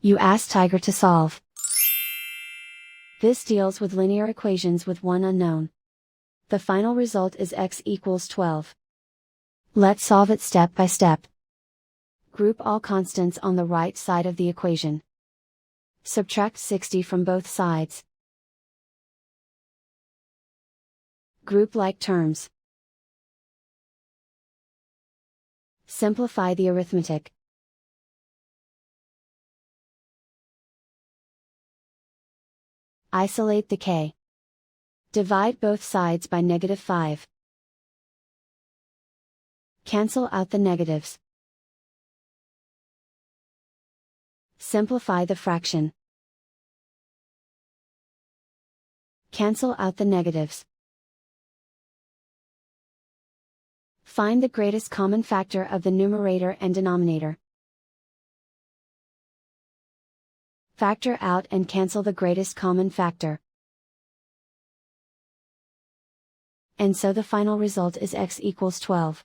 You ask Tiger to solve. This deals with linear equations with one unknown. The final result is x equals 12. Let's solve it step by step. Group all constants on the right side of the equation. Subtract 60 from both sides. Group like terms. Simplify the arithmetic. Isolate the k. Divide both sides by -5. Cancel out the negatives. Simplify the fraction. Cancel out the negatives. Find the greatest common factor of the numerator and denominator. Factor out and cancel the greatest common factor. And so the final result is x equals 12.